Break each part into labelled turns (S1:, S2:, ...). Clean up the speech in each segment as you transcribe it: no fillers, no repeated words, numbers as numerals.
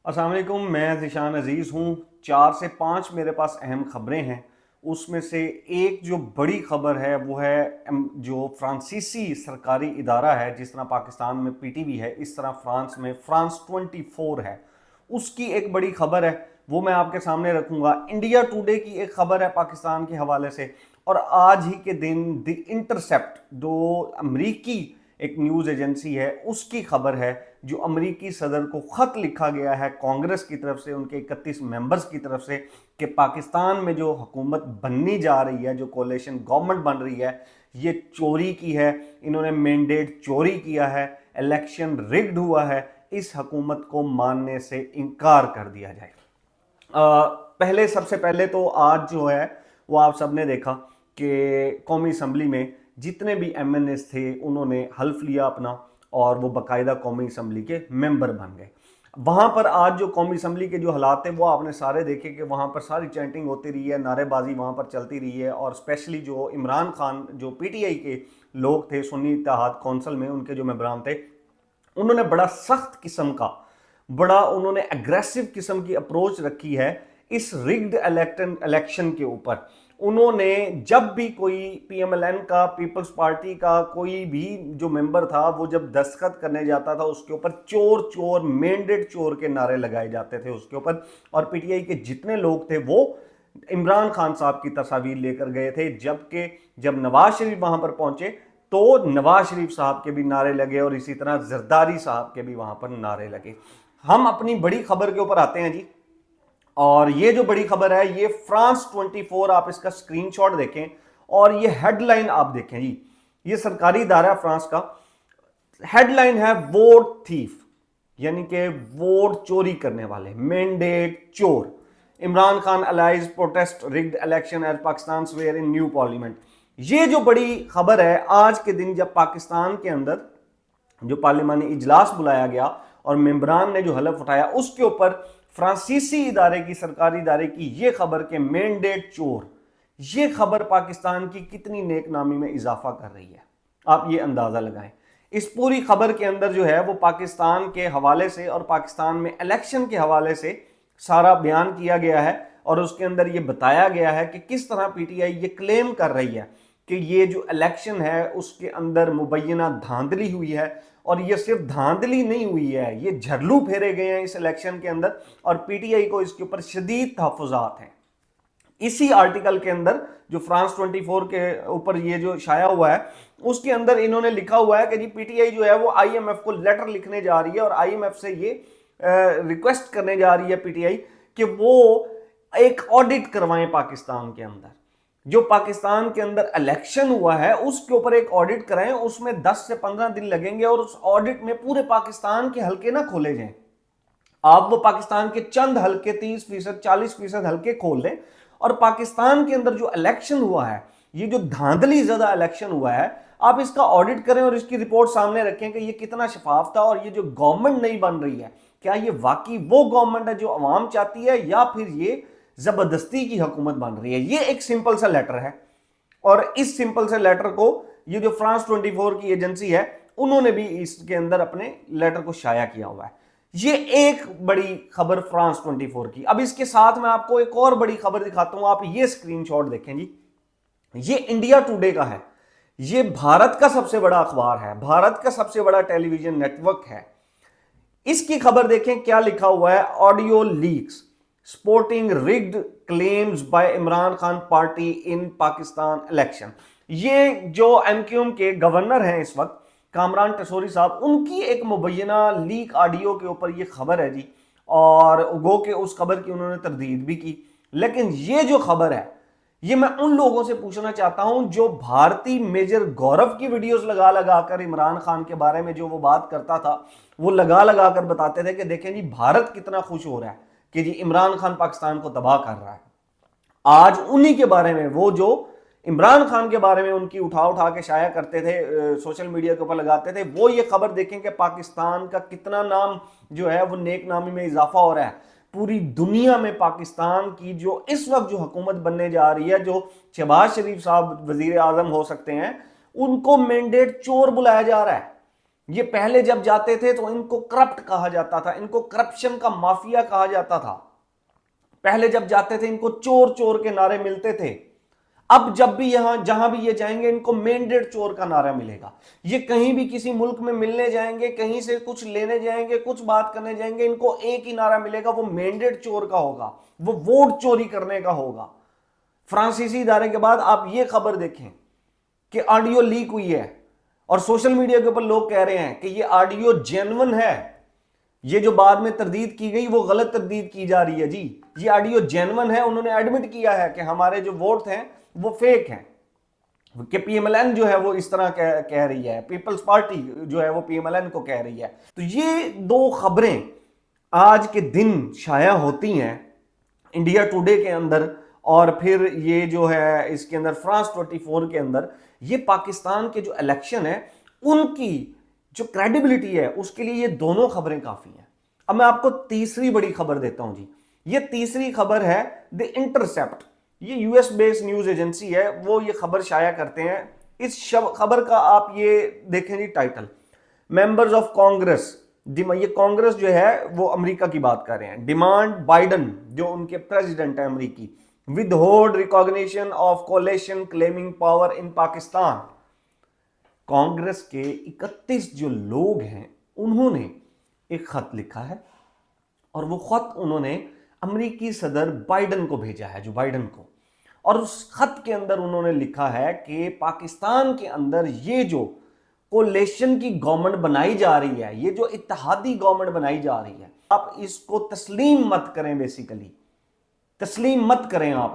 S1: अस्सलाम वालेकुम, मैं ज़िशान अज़ीज़ हूँ। 4 से 5 मेरे पास अहम ख़बरें हैं। उसमें से एक जो बड़ी ख़बर है वो है जो फ्रांसीसी सरकारी इदारा है, जिस तरह पाकिस्तान में पीटीवी है, इस तरह फ्रांस में फ्रांस 24 है। उसकी एक बड़ी ख़बर है, वो मैं आपके सामने रखूँगा। इंडिया टुडे की एक ख़बर है पाकिस्तान के हवाले से, और आज ही के दिन द इंटरसेप्ट जो अमरीकी एक न्यूज़ एजेंसी है उसकी खबर है, जो अमरीकी सदर को ख़त लिखा गया है कांग्रेस की तरफ से, उनके 31 मेंबर्स की तरफ से, कि पाकिस्तान में जो हुकूमत बननी जा रही है, जो कोalition गवर्नमेंट बन रही है, ये चोरी की है। इन्होंने मैंडेट चोरी किया है, इलेक्शन रिग्ड हुआ है। इस हुकूमत को मानने से इनकार कर दिया जाए। पहले सबसे पहले तो आज जो है वो आप सबने देखा कि कौमी असम्बली में जितने भी एमएनएस थे उन्होंने हल्फ लिया अपना, और वो बाकायदा कौमी असम्बली के मेंबर बन गए। वहाँ पर आज जो कौमी असम्बली के जो हालात थे वो आपने सारे देखे कि वहाँ पर सारी चैंटिंग होती रही है, नारेबाजी वहाँ पर चलती रही है। और स्पेशली जो इमरान खान, जो पीटीआई के लोग थे, सुन्नी इत्तेहाद कौंसिल में उनके जो मेंबरान थे, उन्होंने बड़ा सख्त किस्म का, बड़ा उन्होंने एग्रेसिव किस्म की अप्रोच रखी है इस रिग्ड इलेक्शन के ऊपर। उन्होंने जब भी कोई पीएमएलएन का, पीपल्स पार्टी का कोई भी जो मेंबर था, वो जब दस्तखत करने जाता था उसके ऊपर चोर चोर, मैंडेट चोर के नारे लगाए जाते थे उसके ऊपर। और पीटीआई के जितने लोग थे वो इमरान खान साहब की तस्वीर लेकर गए थे, जबकि जब नवाज शरीफ वहां पर पहुंचे तो नवाज शरीफ साहब के भी नारे लगे और इसी तरह जरदारी साहब के भी वहां पर नारे लगे। हम अपनी बड़ी खबर के ऊपर आते हैं जी। और ये जो बड़ी खबर है ये फ्रांस 24, आप इसका स्क्रीनशॉट देखें और ये हेडलाइन आप देखें जी। ये सरकारी इदारा है फ्रांस का। हेडलाइन है वोट थीफ, यानी कि वोट चोरी करने वाले, मैंडेट चोर। Imran Khan allies protest rigged election as Pakistan swear in new parliament. ये जो बड़ी खबर है आज के दिन, जब पाकिस्तान के अंदर जो पार्लिमानी इजलास बुलाया गया और मेंबरान ने जो हलफ उठाया, उसके ऊपर फ्रांसीसी इदारे की, सरकारी इदारे की ये खबर के मैंडेट चोर, ये खबर पाकिस्तान की कितनी नेकनामी में इजाफा कर रही है, आप ये अंदाजा लगाएं। इस पूरी खबर के अंदर जो है वो पाकिस्तान के हवाले से और पाकिस्तान में इलेक्शन के हवाले से सारा बयान किया गया है, और उसके अंदर ये बताया गया है कि किस तरह पीटीआई ये क्लेम कर रही है कि ये जो इलेक्शन है उसके अंदर मुबैना धांधली हुई है। और ये सिर्फ धांधली नहीं हुई है, ये झरलू फेरे गए हैं इस इलेक्शन के अंदर, और पीटीआई को इसके ऊपर शदीद तहफ़्फ़ुज़ात हैं। इसी आर्टिकल के अंदर जो फ्रांस 24 के ऊपर ये जो शाया हुआ है, उसके अंदर इन्होंने लिखा हुआ है कि जी पीटीआई जो है वो आईएमएफ को लेटर लिखने जा रही है, और आईएमएफ से ये रिक्वेस्ट करने जा रही है पीटीआई कि वो एक ऑडिट करवाएं पाकिस्तान के अंदर। जो पाकिस्तान के अंदर इलेक्शन हुआ है उसके ऊपर एक ऑडिट कराएं, उसमें 10 से 15 दिन लगेंगे, और उस ऑडिट में पूरे पाकिस्तान के हलके ना खोले जाएं। आप वो पाकिस्तान के चंद हलके, 30%, 40% हलके खोल लें, और पाकिस्तान के अंदर जो इलेक्शन हुआ है, ये जो धांधली ज्यादा इलेक्शन हुआ है, आप इसका ऑडिट करें और इसकी रिपोर्ट सामने रखें कि ये कितना शफाफ था। और ये जो गवर्नमेंट नहीं बन रही है, क्या ये वाकई वो गवर्नमेंट है जो अवाम चाहती है, या फिर ये जबरदस्ती की हुकूमत बन रही है। ये एक सिंपल सा लेटर है, और इस सिंपल से लेटर को ये जो फ्रांस 24 की एजेंसी है उन्होंने भी इसके अंदर अपने लेटर को शाया किया हुआ है। ये एक बड़ी खबर फ्रांस 24 की। अब इसके साथ मैं आपको एक और बड़ी खबर दिखाता हूं, आप ये स्क्रीनशॉट देखें जी। ये इंडिया टुडे का है, ये भारत का सबसे बड़ा अखबार है, भारत का सबसे बड़ा टेलीविजन नेटवर्क है। इसकी खबर देखें, क्या लिखा हुआ है, audio leaks sporting rigged claims by Imran Khan party in Pakistan election. ये जो एमक्यूएम के गवर्नर हैं इस वक्त, कामरान टसोरी साहब, उनकी एक मुबैना लीक ऑडियो के ऊपर ये खबर है जी। और गो के उस खबर की उन्होंने तरदीद भी की। लेकिन ये जो खबर है, ये मैं उन लोगों से पूछना चाहता हूं जो भारतीय मेजर गौरव की वीडियोस लगा लगा कर इमरान खान के बारे में जो वो बात करता था, वो लगा लगा कर बताते थे कि देखें जी भारत कितना खुश हो रहा है कि जी इमरान खान पाकिस्तान को तबाह कर रहा है। आज उन्हीं के बारे में, वो जो इमरान खान के बारे में उनकी उठा उठा के शाया करते थे, सोशल मीडिया के ऊपर लगाते थे, वो ये खबर देखें कि पाकिस्तान का कितना नाम जो है वो नेक नामी में इजाफा हो रहा है। पूरी दुनिया में पाकिस्तान की जो इस वक्त जो हुकूमत बनने जा रही है, जो शहबाज शरीफ साहब वजीर आजम हो सकते हैं, उनको मैंडेट चोर बुलाया जा रहा है। ये पहले जब जाते थे तो इनको करप्ट कहा जाता था, इनको करप्शन का माफिया कहा जाता था। पहले जब जाते थे इनको चोर चोर के नारे मिलते थे। अब जब भी यहां जहां भी ये जाएंगे इनको मैंडेट चोर का नारा मिलेगा। ये कहीं भी किसी मुल्क में मिलने जाएंगे, कहीं से कुछ लेने जाएंगे, कुछ बात करने जाएंगे, इनको एक ही नारा मिलेगा, वो मैंडेट चोर का होगा, वो वोट चोरी करने का होगा। फ्रांसीसी इदारे के बाद आप ये खबर देखें कि ऑडियो लीक हुई है और सोशल मीडिया के ऊपर लोग कह रहे हैं कि ये ऑडियो जेन्युइन है, ये जो बाद में तरदीद की गई वो गलत तरदीद की जा रही है जी, ये ऑडियो जेन्युइन है। उन्होंने एडमिट किया है कि हमारे जो वोट हैं वो फेक हैं, कि पीएमएलएन जो है वो इस तरह कह रही है, पीपल्स पार्टी जो है वो पीएमएलएन को कह रही है। तो ये दो खबरें आज के दिन शाया होती हैं इंडिया टुडे के अंदर, और फिर ये जो है इसके अंदर फ्रांस 24 के अंदर। ये पाकिस्तान के जो इलेक्शन है उनकी जो क्रेडिबिलिटी है उसके लिए ये दोनों खबरें काफी हैं। अब मैं आपको तीसरी बड़ी खबर देता हूं जी। ये तीसरी खबर है द इंटरसेप्ट, ये यूएस बेस्ड न्यूज एजेंसी है, वो ये खबर शाया करते हैं। इस खबर का आप ये देखें जी टाइटल, मेंबर्स ऑफ कांग्रेस, ये कांग्रेस जो है वो अमेरिका की बात कर रहे हैं, डिमांड बाइडन जो उनके प्रेसिडेंट है अमेरिकी, withhold recognition of coalition claiming power in Pakistan. Congress के 31 जो लोग हैं उन्होंने एक खत लिखा है और वो खत उन्होंने अमेरिकी सदर बाइडन को भेजा है, जो बाइडन को, और उस खत के अंदर उन्होंने लिखा है कि पाकिस्तान के अंदर ये जो कोलेशन की गवर्नमेंट बनाई जा रही है, ये जो इत्तेहादी गवर्नमेंट बनाई जा रही है, आप इसको तस्लीम मत करें, बेसिकली तस्लीम मत करें आप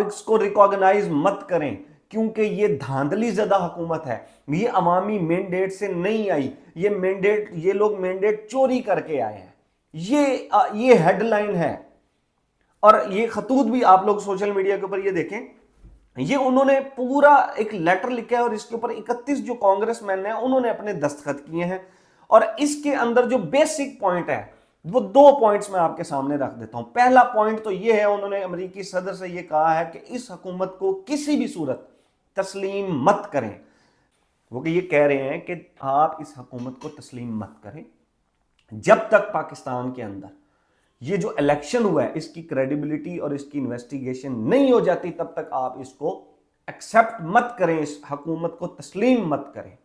S1: इसको रिकॉग्नाइज मत करें, क्योंकि ये धांधली ज़्यादा हुकूमत है, ये अवामी मैंडेट से नहीं आई, ये लोग मैंडेट चोरी करके आए हैं। ये हेडलाइन है और ये खतूत भी आप लोग सोशल मीडिया के ऊपर ये देखें, ये उन्होंने पूरा एक लेटर लिखा है और इसके ऊपर 31 जो कांग्रेसमैन हैं उन्होंने अपने दस्तखत किए हैं। और इसके अंदर जो बेसिक पॉइंट है वो दो पॉइंट्स मैं आपके सामने रख देता हूं। पहला पॉइंट तो ये है, उन्होंने अमेरिकी सदर से ये कहा है कि इस हुकूमत को किसी भी सूरत तस्लीम मत करें। वो कि ये कह रहे हैं कि आप इस हुकूमत को तस्लीम मत करें जब तक पाकिस्तान के अंदर ये जो इलेक्शन हुआ है इसकी क्रेडिबिलिटी और इसकी इन्वेस्टिगेशन नहीं हो जाती, तब तक आप इसको एक्सेप्ट मत करें, इस हुकूमत को तस्लीम मत करें।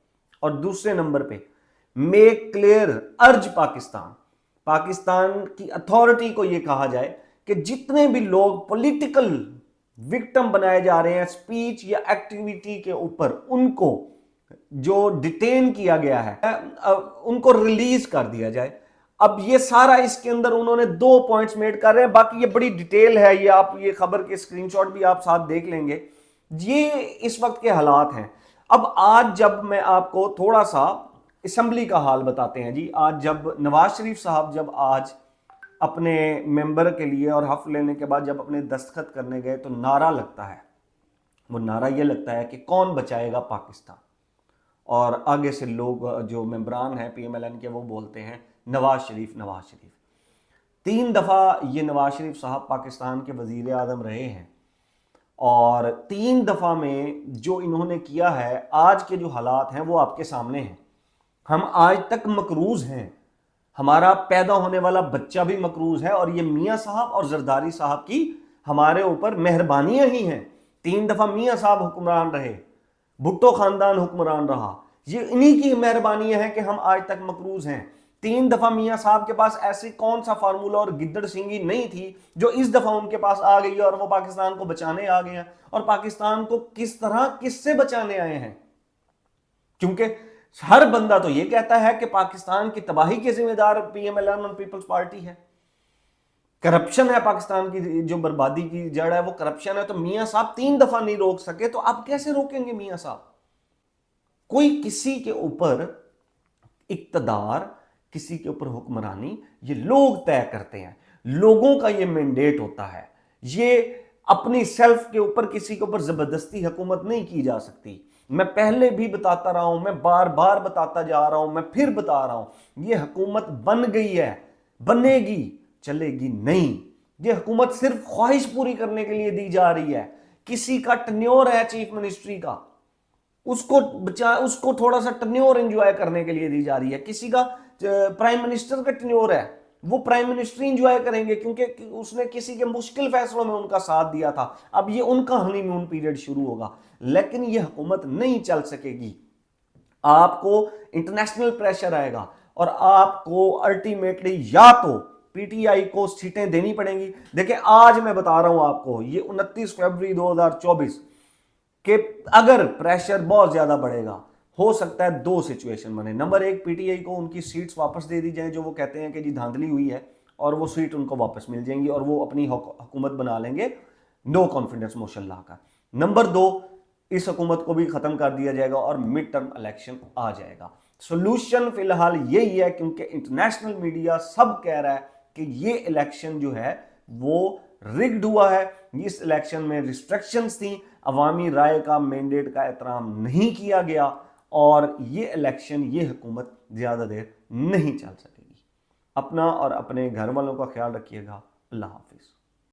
S1: और दूसरे नंबर पे मेक क्लियर, अर्ज पाकिस्तान की अथॉरिटी को यह कहा जाए कि जितने भी लोग पॉलिटिकल विक्टिम बनाए जा रहे हैं स्पीच या एक्टिविटी के ऊपर, उनको जो डिटेन किया गया है उनको रिलीज कर दिया जाए। अब ये सारा इसके अंदर उन्होंने दो पॉइंट्स मेड कर रहे हैं, बाकी ये बड़ी डिटेल है, ये आप ये खबर के स्क्रीनशॉट भी आप साथ देख लेंगे। ये इस वक्त के हालात हैं। अब आज जब मैं आपको थोड़ा सा असेंबली का हाल बताते हैं जी, आज जब नवाज शरीफ साहब जब आज अपने मेंबर के लिए और हफ लेने के बाद जब अपने दस्तखत करने गए तो नारा लगता है, वो नारा ये लगता है कि कौन बचाएगा पाकिस्तान, और आगे से लोग जो मेंबरान हैं पीएमएलएन के वो बोलते हैं नवाज शरीफ नवाज शरीफ। 3 दफ़ा ये नवाज शरीफ साहब पाकिस्तान के वजीर आज़म रहे हैं और 3 दफ़ा में जो इन्होंने किया है, आज के जो हालात हैं वो आपके सामने हैं। हम आज तक मकरूज हैं, हमारा पैदा होने वाला बच्चा भी मकरूज है, और ये मियाँ साहब और जरदारी साहब की हमारे ऊपर मेहरबानियां ही हैं। 3 दफ़ा मियाँ साहब हुक्मरान रहे, भुट्टो खानदान हुक्मरान रहा, ये इन्हीं की मेहरबानियां हैं कि हम आज तक मकरूज हैं। 3 दफ़ा मियाँ साहब के पास ऐसी कौन सा फार्मूला और गिद्दड़ सिंगी नहीं थी जो इस दफ़ा उनके पास आ गई और वो पाकिस्तान को बचाने आ गए हैं। और पाकिस्तान को किस तरह किससे बचाने आए हैं, क्योंकि हर बंदा तो ये कहता है कि पाकिस्तान की तबाही के जिम्मेदार पीएमएलएन और पीपल्स पार्टी है, करप्शन है, पाकिस्तान की जो बर्बादी की जड़ है वो करप्शन है। तो मियाँ साहब 3 दफ़ा नहीं रोक सके तो अब कैसे रोकेंगे मियाँ साहब? कोई किसी के ऊपर इक्तदार, किसी के ऊपर हुक्मरानी ये लोग तय करते हैं, लोगों का ये मैंडेट होता है, ये अपनी सेल्फ के ऊपर किसी के ऊपर जबरदस्ती हुकूमत नहीं की जा सकती। मैं पहले भी बताता रहा हूं, मैं बार बार बताता जा रहा हूं, मैं फिर बता रहा हूं, ये हुकूमत बन गई है, बनेगी, चलेगी नहीं। ये हुकूमत सिर्फ ख्वाहिश पूरी करने के लिए दी जा रही है। किसी का टन्योर है चीफ मिनिस्ट्री का, उसको थोड़ा सा टन्योर एंजॉय करने के लिए दी जा रही है। किसी का प्राइम मिनिस्टर का टन्योर है, वो प्राइम मिनिस्टर इंजॉय करेंगे क्योंकि उसने किसी के मुश्किल फैसलों में उनका साथ दिया था। अब ये उनका हनीमून पीरियड शुरू होगा, लेकिन ये हुकूमत नहीं चल सकेगी। आपको इंटरनेशनल प्रेशर आएगा और आपको अल्टीमेटली या तो पीटीआई को सीटें देनी पड़ेंगी। देखिए आज मैं बता रहा हूं आपको, ये 29 फरवरी 2024 के अगर प्रेशर बहुत ज्यादा बढ़ेगा, हो सकता है दो सिचुएशन बने। नंबर एक, पीटीआई को उनकी सीट्स वापस दे दी जाए जो वो कहते हैं कि जी धांधली हुई है, और वो सीट उनको वापस मिल जाएंगी और वो अपनी हुकूमत बना लेंगे नो कॉन्फिडेंस मोशन लाकर। नंबर दो, इस हुकूमत को भी खत्म कर दिया जाएगा और मिड टर्म इलेक्शन आ जाएगा। सोल्यूशन फिलहाल यही है, क्योंकि इंटरनेशनल मीडिया सब कह रहा है कि ये इलेक्शन जो है वो रिग्ड हुआ है, इस इलेक्शन में रिस्ट्रिक्शंस थी, अवामी राय का मैंडेट का एहतराम नहीं किया गया, और ये इलेक्शन, ये हुकूमत ज्यादा देर नहीं चल सकेगी। अपना और अपने घर वालों का ख्याल रखिएगा। अल्लाह हाफिज।